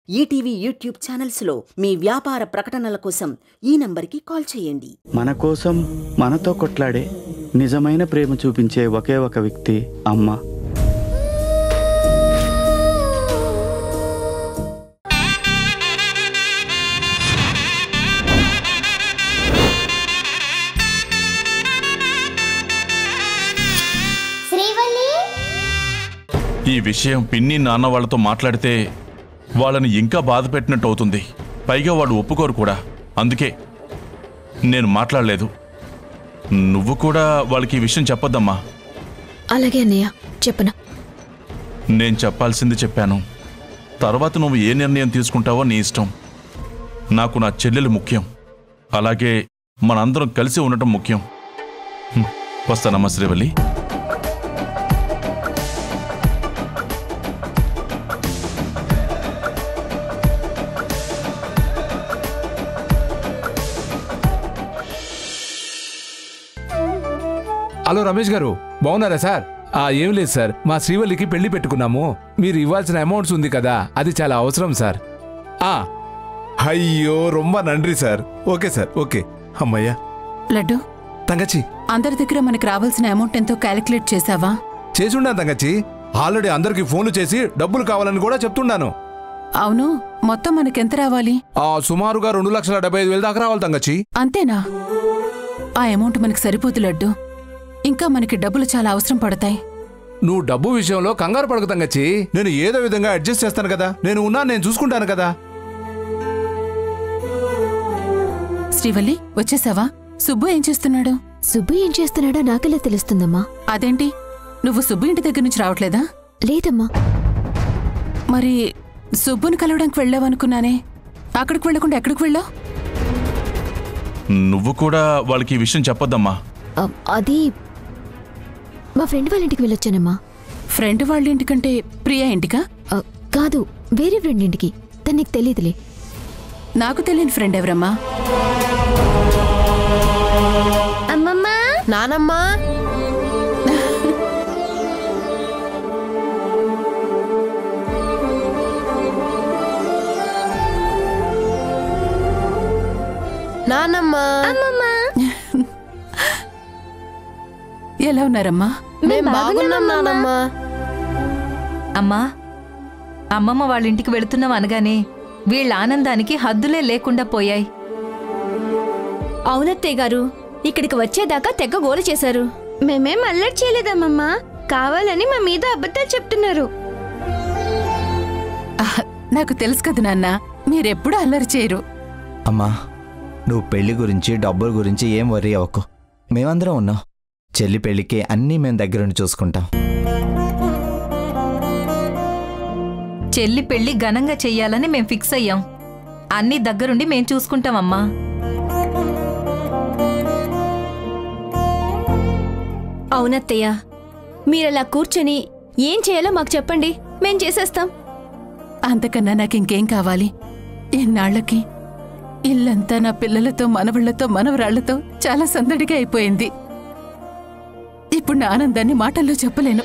ETV YouTube ఛానల్స్లో మీ వ్యాపార ప్రకటనల కోసం ఈ నంబర్కి కాల్ చేయండి. మన కోసం మనతో కొట్లాడే నిజమైన ప్రేమ చూపించే ఒకే ఒక వ్యక్తి అమ్మ. ఈ విషయం పిన్ని నాన్న వాళ్ళతో మాట్లాడితే వాళ్ళని ఇంకా బాధ పెట్టినట్టు అవుతుంది. పైగా వాళ్ళు ఒప్పుకోరు కూడా. అందుకే నేను మాట్లాడలేదు. నువ్వు కూడా వాళ్ళకి ఈ విషయం చెప్పొద్దమ్మా. అలాగే అన్నయ్య, చెప్పను. నేను చెప్పాల్సింది చెప్పాను. తర్వాత నువ్వు ఏ నిర్ణయం తీసుకుంటావో నీ ఇష్టం. నాకు నా చెల్లెలు ముఖ్యం. అలాగే మనందరం కలిసి ఉండటం ముఖ్యం. వస్తానమ్మా శ్రీవల్లి. హలో రమేష్ గారు, బాగున్నారా సార్? ఏం లేదు సార్, మా శ్రీవల్లికి పెళ్లి పెట్టుకున్నాము. మీరు ఇవ్వాల్సిన అమౌంట్స్ ఉంది కదా, అది చాలా అవసరం సార్. అయ్యో రొమ్మ నండ్రి సార్. Okay sir, okay. అమ్మయ్యా. లడ్డు తంగచ్చి, అందరి దగ్గర మనకి రావాల్సిన అమౌంట్ ఎంతో క్యాలిక్యులేట్ చేసావా? చేసుండా తంగచ్చి. ఆల్రెడీ అందరికి ఫోన్లు చేసి డబ్బులు కావాలని కూడా చెప్తున్నాను. అవును, మొత్తం మనకెంత రావాలి? సుమారుగా 2,75,000 దాకా రావాలి తంగచ్చి. అంతేనా? ఆ అమౌంట్ మనకి సరిపోదు లడ్డు. ఇంకా మనకి డబ్బులు చాలా అవసరం పడతాయి. నువ్వు డబ్బు విషయంలో కంగారు పడకు తంగచ్చి. నేను ఏదో విధంగా అడ్జస్ట్ చేస్తాను కదా. నేను చూసుకుంటాను కదా. శ్రీవల్లి, వచ్చేసావా? సుబ్బు ఏం చేస్తున్నాడు? సుబ్బు ఏం చేస్తున్నాడో నాకెలా తెలుస్తుందమ్మా? అదేంటి, నువ్వు సుబ్బు ఇంటి దగ్గర నుంచి రావట్లేదా? లేదమ్మా. మరి సుబ్బుని కలవడానికి వెళ్ళావనుకున్నానే, అక్కడికి వెళ్లకుండా ఎక్కడికి వెళ్ళావు? నువ్వు కూడా వాళ్ళకి ఈ విషయం చెప్పొద్దమ్మా. అది మా ఫ్రెండ్ వాళ్ళ ఇంటికి వెళ్ళొచ్చానమ్మా. ఫ్రెండ్ వాళ్ళ ఇంటికంటే ప్రియా ఇంటికా? కాదు, వేరే ఫ్రెండ్ ఇంటికి. తనకి తెలియదులే. నాకు తెలియని ఫ్రెండ్ ఎవరమ్మా? అమ్మమ్మా, నానమ్మా. నానమ్మా. ఎలా ఉన్నారమ్మా? మేం బాగున్నాం నానమ్మా. అమ్మా, అమ్మమ్మ వాళ్ళ ఇంటికి వెళుతున్నాం అనగానే వీళ్ళ ఆనందానికి హద్దులే లేకుండా పోయాయి. అవునత్తయ్య గారు, ఇక్కడికి వచ్చేదాకా తెగ గోల చేశారు. మేమేం అల్లరి చేయలేదమ్మమ్మా. కావాలని మా మీద అబద్ధాలు చెప్తున్నారు. నాకు తెలుసు కదా నాన్న, మీరెప్పుడు అల్లరి చేయరు. అమ్మా, నువ్వు పెళ్లి గురించి డబ్బుల గురించి ఏం వరీ అవ్వకు. మేమందరం ఉన్నాం. చెల్లి పెళ్లికి అన్నీ మేము దగ్గరుండి చూసుకుంటాం. చెల్లి పెళ్లి ఘనంగా చెయ్యాలని మేం ఫిక్స్ అయ్యాం. అన్నీ దగ్గరుండి మేం చూసుకుంటామమ్మా. అవునత్తయ్య, మీరలా కూర్చొని ఏం చేయాలో మాకు చెప్పండి, మేం చేసేస్తాం. అంతకన్నా నాకింకేం కావాలి? ఎన్నాళ్లకి ఇల్లంతా నా పిల్లలతో, మనవళ్లతో, మనవరాళ్లతో చాలా సందడిగా అయిపోయింది. ఇప్పుడు నా ఆనందాన్ని మాటల్లో చెప్పలేను.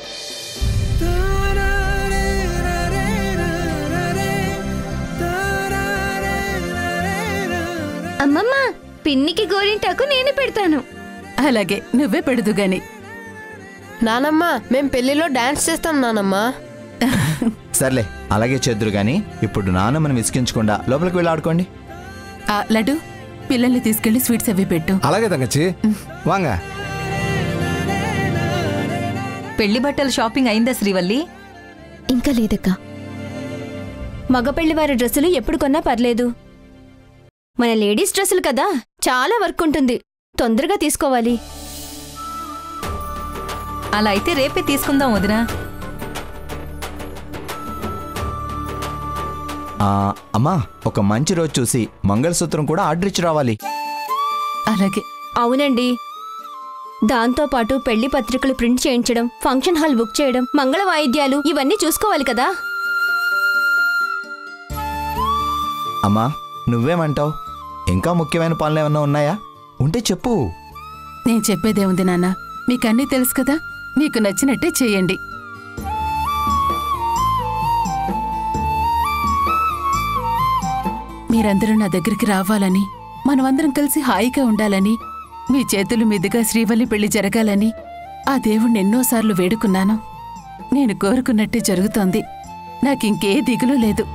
అమ్మమ్మా, పిన్నికి గోరింటాకు నేను పెడతాను. అలాగే, నువ్వే పెడదు గాని. నానమ్మా, మేం పెళ్లిలో డాన్స్ చేస్తాం నానమ్మా. సర్లే, అలాగే చేద్దురు గాని ఇప్పుడు నాన్నమ్మని విసిగించకుండా లోపలికి వెళ్ళి ఆడుకోండి. లడ్డు, పిల్లల్ని తీసుకెళ్లి స్వీట్స్ అవి పెట్టు. అలాగే తంగచ్చి, వాంగ. పెళ్లి బట్టల షాపింగ్ అయిందా శ్రీవల్లి? ఇంకా లేదక్కా. మగ పెళ్లివారి డ్రెస్సులు ఎప్పుడు కొన్నా పర్లేదు. మన లేడీస్ డ్రెస్సులు కదా, చాలా వర్క్ ఉంటుంది. తొందరగా తీసుకోవాలి. అలా అయితే రేపే తీసుకుందాం వదినా. అమ్మా, ఒక మంచి రోజు చూసి మంగళసూత్రం కూడా ఆర్డర్ ఇచ్చి రావాలి. అలాగే. అవునండి, దాంతోపాటు పెళ్లి పత్రికలు ప్రింట్ చేయించడం, ఫంక్షన్ హాల్ బుక్ చేయడం, మంగళ వాయిద్యాలు ఇవన్నీ చూసుకోవాలి కదా. అమ్మా, నువ్వేమంటావు? ఇంకా ముఖ్యమైన పనులు ఏమన్నా ఉన్నాయా? ఉంటే చెప్పు. నేను చెప్పేదేముంది నాన్న, మీకన్నీ తెలుసు కదా. మీకు నచ్చినట్టే చేయండి. మీరందరూ నా దగ్గరికి రావాలని, మనమందరం కలిసి హాయిగా ఉండాలని, మీ చేతుల మీదుగా శ్రీవల్లి పెళ్లి జరగాలని ఆ దేవుణ్ణి ఎన్నోసార్లు వేడుకున్నాను. నేను కోరుకున్నట్టే జరుగుతోంది. నాకింకే దిగులు లేదు.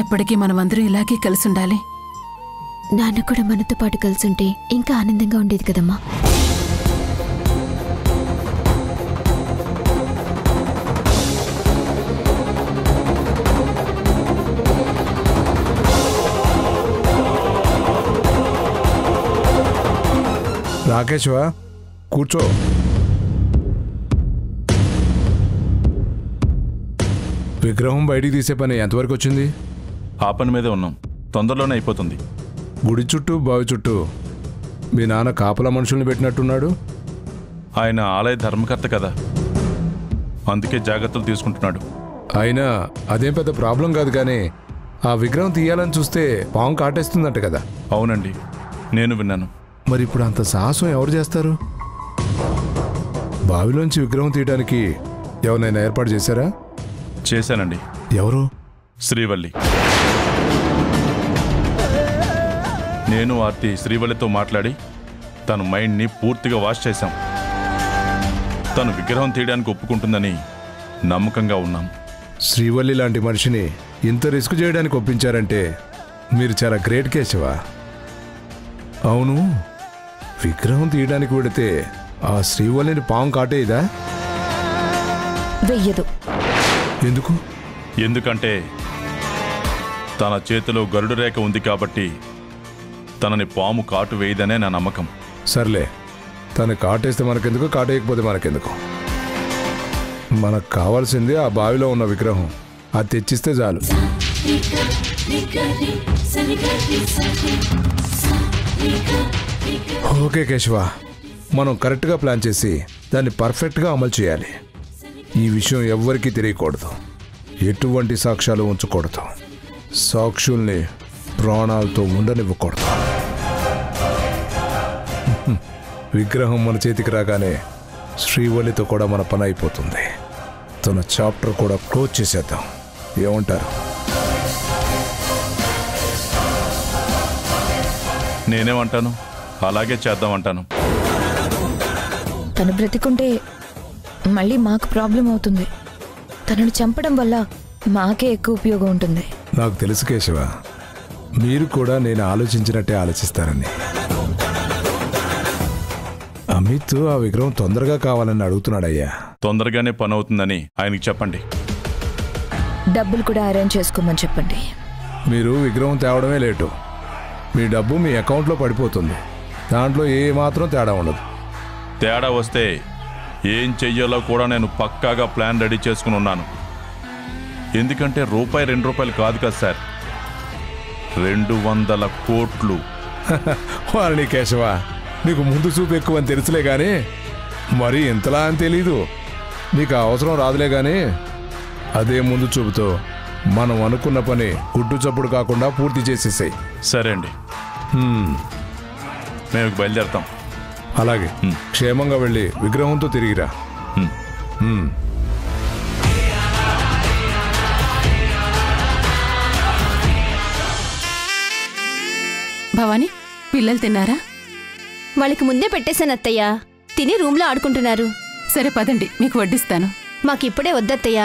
ఎప్పటికీ మనమందరం ఇలాగే కలిసుండాలి. నాన్న కూడా మనతో పాటు కలిసుంటే ఇంకా ఆనందంగా ఉండేది కదమ్మా. రాకేశ్వా, కూర్చో. విగ్రహం బయటికి తీసే పని ఎంతవరకు వచ్చింది? ఆ పని మీదే ఉన్నాం, తొందరలోనే అయిపోతుంది. గుడి చుట్టూ బావి చుట్టూ మీ నాన్న కాపలా మనుషుల్ని పెట్టినట్టున్నాడు. ఆయన ఆలయ ధర్మకర్త కదా, అందుకే జాగ్రత్తలు తీసుకుంటున్నాడు. అయినా అదేం పెద్ద ప్రాబ్లం కాదు, కానీ ఆ విగ్రహం తీయాలని చూస్తే పాము కాటేస్తుందంట కదా. అవునండి, నేను విన్నాను. మరి ఇప్పుడు అంత సాహసం ఎవరు చేస్తారు? బావిలోంచి విగ్రహం తీయడానికి ఎవరైనా ఏర్పాటు చేశారా? చేశానండి. ఎవరు? శ్రీవల్లి. నేను ఆర్తి శ్రీవల్లితో మాట్లాడి తన మైండ్ని పూర్తిగా వాష్ చేశాం. తను విగ్రహం తీయడానికి ఒప్పుకుంటుందని నమ్మకంగా ఉన్నాం. శ్రీవల్లి లాంటి మనిషిని ఇంత రిస్క్ చేయడానికి ఒప్పించారంటే మీరు చాలా గ్రేట్ కేశవా. అవును, విగ్రహం తీయడానికి వెడితే ఆ శ్రీవల్లిని పాము కాటేదా? వెయ్యదు. ఎందుకు? ఎందుకంటే తన చేతిలో గరుడు రేఖ ఉంది కాబట్టి తనని పాము కాటు వేయదనే నా నమ్మకం. సర్లే, తను కాటేస్తే మనకెందుకు, కాటేయకపోతే మనకెందుకు? మనకు కావాల్సింది ఆ బావిలో ఉన్న విగ్రహం. అది తెచ్చిస్తే చాలు. ఓకే కేశవ, మనం కరెక్ట్గా ప్లాన్ చేసి దాన్ని పర్ఫెక్ట్గా అమలు చేయాలి. ఈ విషయం ఎవ్వరికీ తెలియకూడదు, ఎటువంటి సాక్ష్యాలు ఉంచకూడదు, సాక్షుల్ని ప్రాణాలతో ఉండనివ్వకూడదు. విగ్రహం మన చేతికి రాగానే శ్రీవల్లితో కూడా మన పని అయిపోతుంది. తన చాప్టర్ కూడా క్లోజ్ చేసేద్దాం. ఏమంటారు? నేనేమంటాను, అలాగే చేద్దామంటాను. తను బ్రతికుంటే మళ్ళీ మాకు ప్రాబ్లం అవుతుంది. తనను చంపడం వల్ల మాకే ఎక్కువ ఉపయోగం ఉంటుంది. నాకు తెలుసు కేశవ, మీరు కూడా నేను ఆలోచించినట్టే ఆలోచిస్తారని. అమిత్ ఆ విగ్రహం తొందరగా కావాలని అడుగుతున్నాడయ్యా. తొందరగానే పని అవుతుందని ఆయనకి చెప్పండి. డబ్బులు కూడా అరేంజ్ చేసుకోమని చెప్పండి. మీరు విగ్రహం తేవడమే లేటు. మీ డబ్బు మీ అకౌంట్లో పడిపోతుంది. దాంట్లో ఏ మాత్రం తేడా ఉండదు. తేడా వస్తే ఏం చెయ్యాలో కూడా నేను పక్కాగా ప్లాన్ రెడీ చేసుకుని ఉన్నాను. ఎందుకంటే రూపాయి 2 రూపాయలు కాదు కదా సార్, 200 కోట్లు. వారిని కేశవ, నీకు ముందు చూపు ఎక్కువ అని తెలుసులే కానీ మరీ ఇంతలా అని తెలీదు. నీకు అవసరం రాదులే కానీ అదే ముందు చూపుతో మనం అనుకున్న పని గుడ్డు చప్పుడు కాకుండా పూర్తి చేసేసాయి. సరే అండి, మేము బయలుదేరుతాం. అలాగే, క్షేమంగా వెళ్ళి విగ్రహంతో తిరిగిరా. భవానీ, పిల్లలు తిన్నారా? వాళ్ళకి ముందే పెట్టేశాను అత్తయ్య, తిని రూమ్లో ఆడుకుంటున్నారు. సరే పదండి, మీకు వడ్డిస్తాను. మాకిప్పుడే వద్దత్తయ్య,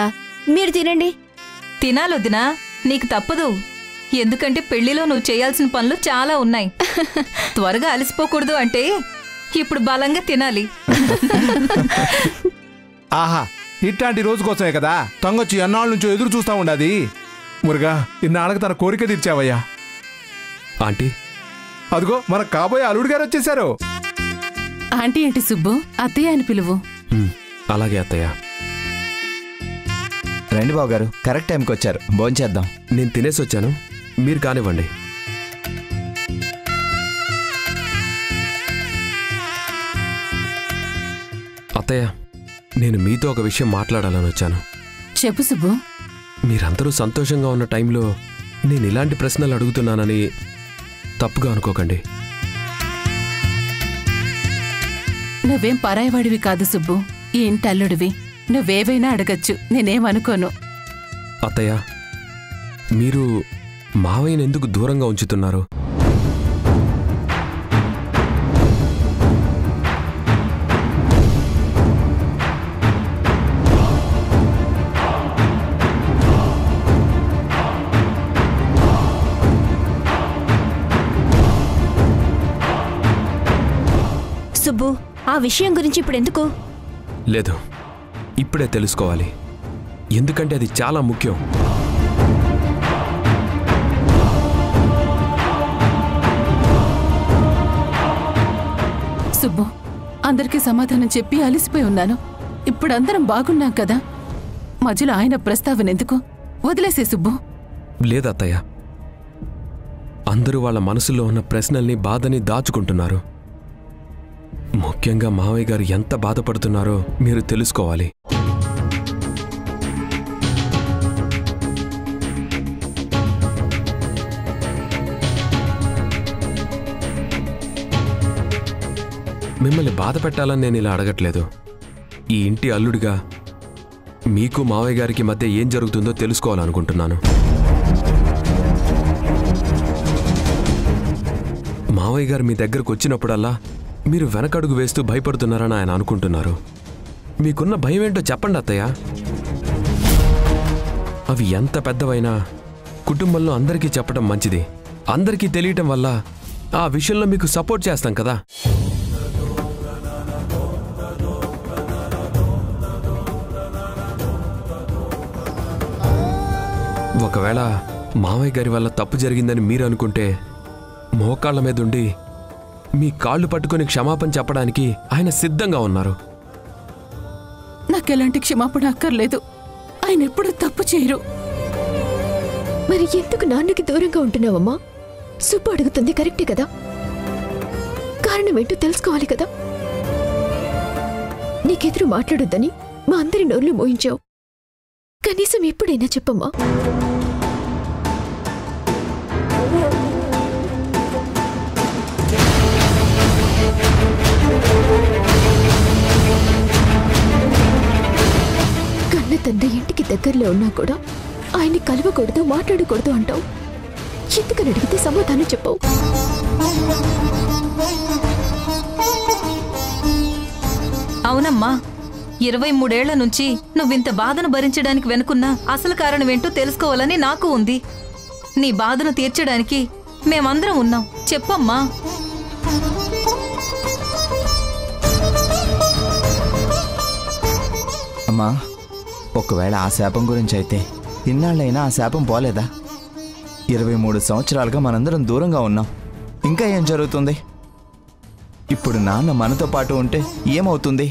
మీరు తినండి. తినాలొద్దినా, నీకు తప్పదు. ఎందుకంటే పెళ్లిలో నువ్వు చేయాల్సిన పనులు చాలా ఉన్నాయి. త్వరగా అలసిపోకూడదు అంటే ఇప్పుడు బలంగా తినాలి. ఆహా, ఇట్లాంటి రోజు కోసమే కదా తొంగొచ్చి ఎన్నాళ్ళ నుంచో ఎదురు చూస్తా ఉండాది. మురుగా, ఇన్నాళ్ళకి తన కోరిక తీర్చావయ్యా. ఆంటీ, అదిగో మన కాబోయే అల్లుడు గారు వచ్చేసారు. ఆంటీ ఏంటి సుబ్బు, అత్తయ్య అని పిలువు. అలాగే అత్తయ్య. రండి బాబు గారు, కరెక్ట్ టైంకి వచ్చారు. భోంచేద్దాం. నేను తినేసి వచ్చాను, మీరు కానివ్వండి. అత్తయ్య, నేను మీతో ఒక విషయం మాట్లాడాలని వచ్చాను. చెప్పు సుబ్బు. మీరందరూ సంతోషంగా ఉన్న టైంలో నేను ఇలాంటి ప్రశ్నలు అడుగుతున్నానని తప్పుగా అనుకోకండి. నువ్వేం పరాయవాడివి కాదు సుబ్బు, ఈ ఇంటి అల్లుడివి. నువ్వేవైనా అడగచ్చు, నేనేమనుకోను. అత్తయ్య, మీరు మావయ్యను ఎందుకు దూరంగా ఉంచుతున్నారు? సుబ్బు, ఆ విషయం గురించి ఇప్పుడు ఎందుకు? లేదు, ఇప్పుడే తెలుసుకోవాలి. ఎందుకంటే అది చాలా ముఖ్యం. సుబ్బు, అందరికీ సమాధానం చెప్పి అలిసిపోయి ఉన్నాను. ఇప్పుడు అందరం బాగున్నాం కదా, మధ్యలో ఆయన ప్రస్తావన ఎందుకు? వదిలేసే సుబ్బు. లేదత్తయ్య, అందరూ వాళ్ళ మనసులో ఉన్న ప్రశ్నల్ని, బాధని దాచుకుంటున్నారు. ముఖ్యంగా మావయ్య గారు ఎంత బాధపడుతున్నారో మీరు తెలుసుకోవాలి. మిమ్మల్ని బాధ పెట్టాలని నేను ఇలా అడగట్లేదు. ఈ ఇంటి అల్లుడిగా మీకు మావయ్య గారికి మధ్య ఏం జరుగుతుందో తెలుసుకోవాలనుకుంటున్నాను. మావయ్య గారు మీ దగ్గరకు వచ్చినప్పుడల్లా మీరు వెనకడుగు వేస్తూ భయపడుతున్నారని ఆయన అనుకుంటున్నారు. మీకున్న భయం ఏంటో చెప్పండి అత్తయ్య. అవి ఎంత పెద్దవైనా కుటుంబంలో అందరికీ చెప్పడం మంచిది. అందరికీ తెలియటం వల్ల ఆ విషయంలో మీకు సపోర్ట్ చేస్తాం కదా. ఒకవేళ మావయ్య గారి వల్ల తప్పు జరిగిందని మీరు అనుకుంటే మోకాళ్ల మీదుండి మీ కాళ్ళు పట్టుకుని క్షమాపణ చెప్పడానికి ఆయన సిద్ధంగా ఉన్నారు. నాకెలాంటి క్షమాపణ అక్కర్లేదు. ఆయన ఎప్పుడూ తప్పు చేయరు. మరి ఎందుకు నాన్నకి దూరంగా ఉంటున్నావమ్మా? సుబ్బు అడుగుతుంది కరెక్టే కదా, కారణం ఏంటో తెలుసుకోవాలి కదా. నీకెదురు మాట్లాడొద్దని మా అందరి నోర్లు మోయించావు. కనీసం ఎప్పుడైనా చెప్పమ్మా. కన్న తండ్రి ఇంటికి దగ్గరలో ఉన్నా కూడా ఆయన్ని కలవకూడదు, మాట్లాడకూడదు అంటావు. ఎందుకని అడిగితే సమాధానం చెప్పవు. అవునమ్మా, 23 ఏళ్ల నుంచి నువ్వింత బాధను భరించడానికి వెనుకున్న అసలు కారణమేంటో తెలుసుకోవాలని నాకు ఉంది. నీ బాధను తీర్చడానికి మేమందరం ఉన్నాం. చెప్పమ్మా. అమ్మా, ఒకవేళ ఆ శాపం గురించి అయితే ఇన్నాళ్ళైనా ఆ శాపం పోలేదా? 23 సంవత్సరాలుగా మనందరం దూరంగా ఉన్నాం. ఇంకా ఏం జరుగుతుంది? ఇప్పుడు నాన్న మనతో పాటు ఉంటే ఏమవుతుంది?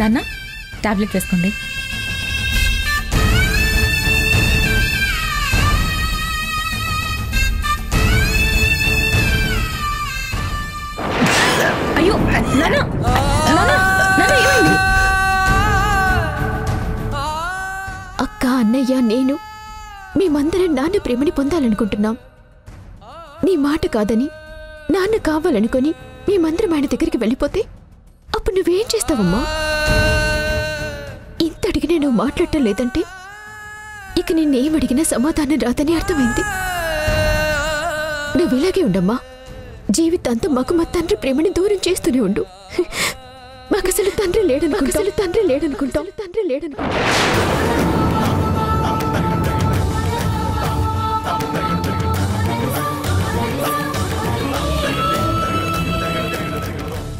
నాన్న, టాబ్లెట్ వేసుకోండి. అయ్యో నాన్న, ఏమైంది? అక్క, అన్నయ్య, నేను మేమందరం నాన్న ప్రేమని పొందాలనుకుంటున్నాం. నీ మాట కాదని నాన్న కావాలనుకొని మేమందరం ఆయన దగ్గరికి వెళ్ళిపోతే అప్పుడు నువ్వేం చేస్తావమ్మా? ఇంత అడిగినా నువ్వు మాట్లాడటం లేదంటే ఇక నిన్నేమడిగినా సమాధానం రాదని అర్థమైంది. నువ్వు ఇలాగే ఉండమ్మా. జీవితాంతం మాకు మా తండ్రి ప్రేమని దూరం చేస్తూనే ఉండు. మాకసలు తండ్రి లేడనుకుంటాం.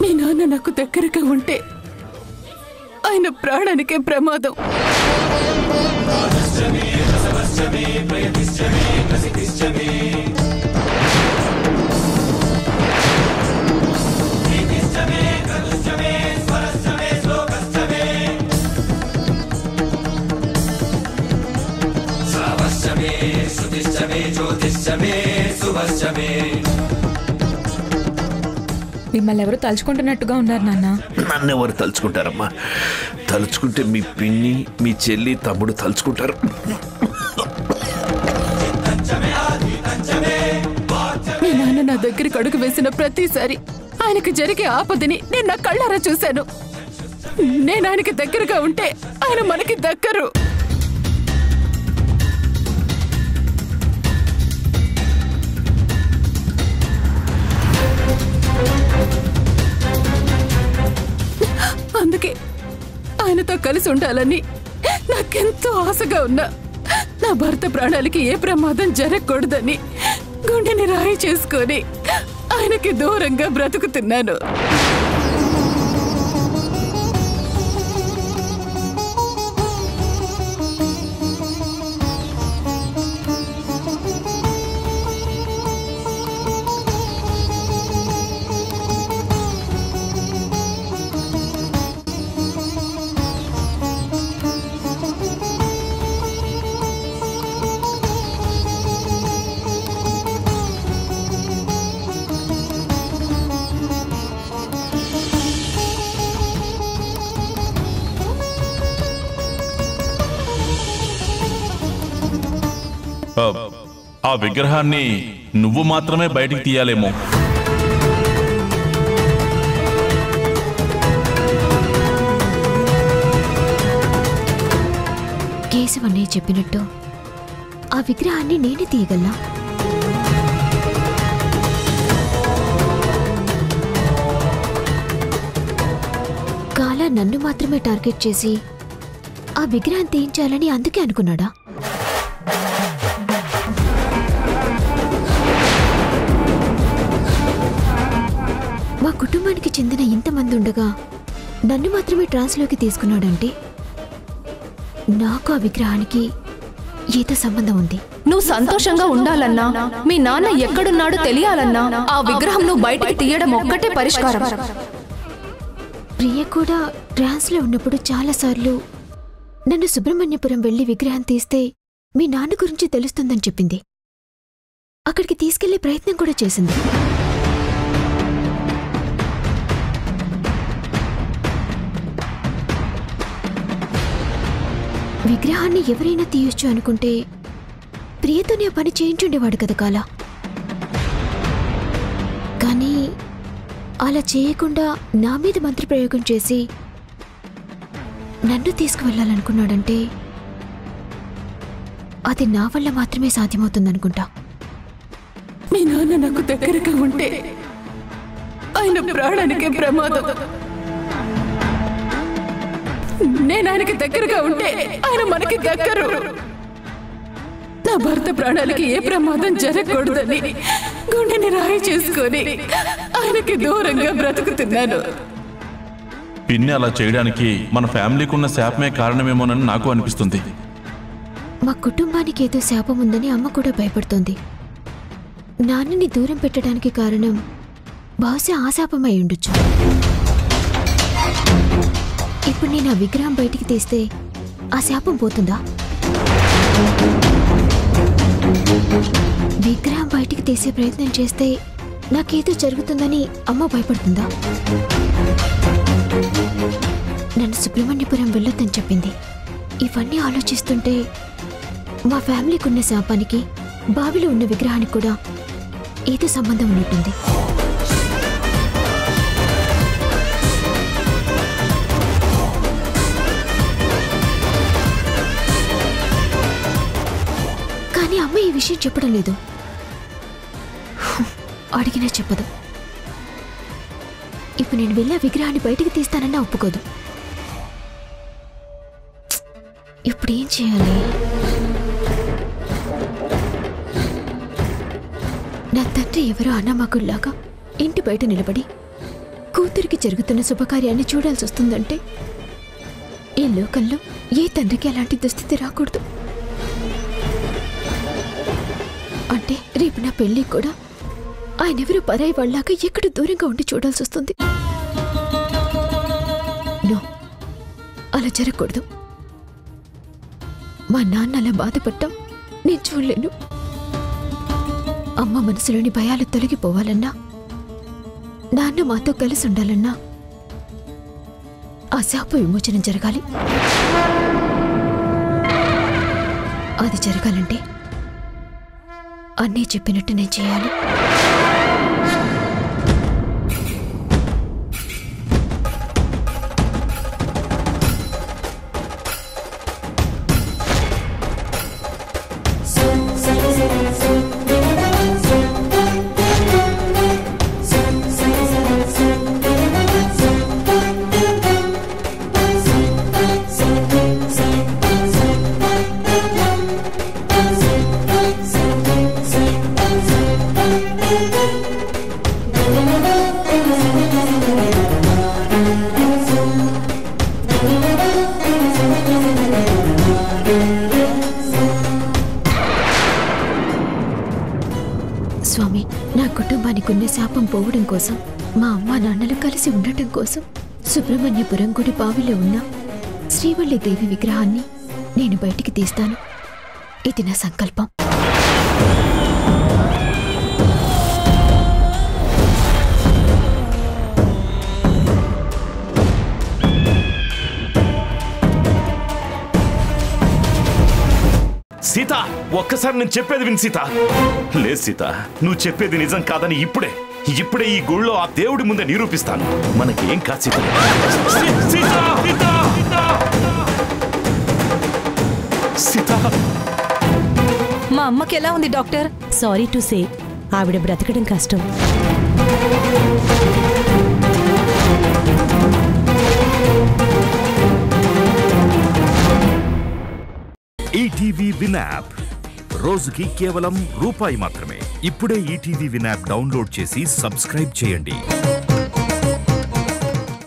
మీ నాన్న నాకు దగ్గరగా ఉంటే ఆయన ప్రాణానికే ప్రమాదం. మిమ్మల్ని ఎవరు తలుచుకుంటున్నట్టుగా ఉన్నారు నాన్న. నన్నెవరు తలుచుకుంటారమ్మా? తలుచుకుంటే మీ పిన్ని, మీ చెల్లి, తమ్ముడు తలుచుకుంటారు. మీ నాన్న నా దగ్గరికి అడుగు వేసిన ప్రతిసారి ఆయనకు జరిగే ఆపదని నేను నా కళ్ళారా చూశాను. నేను ఆయనకి దగ్గరగా ఉంటే ఆయన మనకి దక్కరు. అందుకే ఆయనతో కలిసి ఉండాలని నాకెంతో ఆశగా ఉన్నా. నా భర్త ప్రాణాలకి ఏ ప్రమాదం జరగకూడదని గుండెని రాయి చేసుకొని ఆయనకి దూరంగా బ్రతుకుతున్నాను. ఆ విగ్రహాన్ని నువ్వు మాత్రమే బయటికి తీయాలేమో. కేశవన్నయ్య చెప్పినట్టు ఆ విగ్రహాన్ని నేనే తీయగలనా? కాలా నన్ను మాత్రమే టార్గెట్ చేసి ఆ విగ్రహం తీయించాలని అందుకే అనుకున్నాడా? మా కుటుంబానికి చెందిన ఇంతమంది ఉండగా నన్ను మాత్రమే ట్రాన్స్లోకి తీసుకున్నాడంటే నాకు ఆ విగ్రహానికి ఏదో సంబంధం ఉంది. నువ్వు సంతోషంగా ఉండాలన్నా, మీ నాన్న ఎక్కడున్నాడో తెలియాలన్నా ఆ విగ్రహం నువ్వు బయటికి తీయడం ఒక్కటే పరిష్కారం. ప్రియ కూడా ట్రాన్స్లో ఉన్నప్పుడు చాలాసార్లు నన్ను సుబ్రహ్మణ్యపురం వెళ్లి విగ్రహం తీస్తే మీ నాన్న గురించి తెలుస్తుందని చెప్పింది. అక్కడికి తీసుకెళ్లే ప్రయత్నం కూడా చేసింది. విగ్రహాన్ని ఎవరైనా తీయొచ్చు అనుకుంటే ప్రియతోనే ఆ పని చేయించుండేవాడు కదా కాలా. కానీ అలా చేయకుండా నా మీద మంత్రప్రయోగం చేసి నన్ను తీసుకువెళ్ళాలనుకున్నాడంటే అది నా వల్ల మాత్రమే సాధ్యమవుతుందనుకుంటా. మీ నాన్న నాకు దగ్గరగా ఉంటే ఆయన ప్రాణానికే ప్రమాదం. నేను ఆయనకి దగ్గరగా ఉంటే ఆయన మనకి దక్కరు. నా భర్త ప్రాణాలకి ఏ ప్రమాదం జరగకూడదని గుండెని రాయి చేసుకొని ఆయనకి దూరంగా బ్రతుకుతున్నాను. పిన్ని అలా చేయడానికి మన ఫ్యామిలీకి ఉన్న శాపమే కారణమేమోనని నాకు అనిపిస్తుంది. మా కుటుంబానికి ఏదో శాపం ఉందని అమ్మ కూడా భయపడుతోంది. నాన్నని దూరం పెట్టడానికి కారణం బహుశా ఆ శాపమై ఉండొచ్చు. ఇప్పుడు నేను ఆ విగ్రహం బయటికి తీస్తే ఆ శాపం పోతుందా? విగ్రహం బయటికి తీసే ప్రయత్నం చేస్తే నాకేదో జరుగుతుందని అమ్మ భయపడుతుందా? నన్ను సుబ్రహ్మణ్యపురం వెళ్ళొద్దని చెప్పింది. ఇవన్నీ ఆలోచిస్తుంటే మా ఫ్యామిలీకి ఉన్న శాపానికి బావిలో ఉన్న విగ్రహానికి కూడా ఏదో సంబంధం ఉన్నట్టుంది. కానీ అమ్మ ఈ విషయం చెప్పడం లేదు. అడిగినా చెప్పదు. ఇప్పుడు నేను వెళ్ళి ఆ విగ్రహాన్ని బయటికి తీస్తానన్నా ఒప్పుకోదు. ఇప్పుడేం చేయాలి? నా తండ్రి ఎవరో అన్నమాకుల్లాగా ఇంటి బయట నిలబడి కూతురికి జరుగుతున్న శుభకార్యాన్ని చూడాల్సి వస్తుందంటే ఈ లోకంలో ఏ తండ్రికి అలాంటి దుస్థితి రాకూడదు. అంటే రేపు నా పెళ్లి కూడా ఆయనెవరూ పరాయి వాళ్ళలాగా ఎక్కడ దూరంగా ఉండి చూడాల్సి వస్తుంది. నో, అలా జరగకూడదు. మా నాన్న అలా బాధపడటం నేను చూడలేను. అమ్మ మనసులోని భయాలు తొలగిపోవాలన్నా, నాన్న మాతో కలిసి ఉండాలన్నా ఆ శాప విమోచనం జరగాలి. అది జరగాలంటే అన్నీ చెప్పినట్టు నేను చేయాలి. స్వామి, నా కుటుంబానికి ఉన్న శాపం పోవడం కోసం, మా అమ్మా నాన్నలు కలిసి ఉండటం కోసం సుబ్రహ్మణ్యపురం గుడి బావిలో ఉన్న శ్రీవల్లి దేవి విగ్రహాన్ని నేను బయటికి తీస్తాను. ఇది నా సంకల్పం. సీత, ఒక్కసారి నేను చెప్పేది విని సీత. లేదు సీత, నువ్వు చెప్పేది నిజం కాదని ఇప్పుడే ఈ గుళ్ళో ఆ దేవుడి ముందే నిరూపిస్తాను. మనకి ఏం కాదు సీత. సీత, మా అమ్మకి ఎలా ఉంది డాక్టర్? సారీ టు సే, ఆవిడ బ్రతకడం కష్టం. ఈటీవీ విన్ యాప్ రోజుకి కేవలం రూపాయి మాత్రమే. ఇప్పుడే ఈటీవీ విన్ యాప్ డౌన్లోడ్ చేసి సబ్స్క్రైబ్ చేయండి.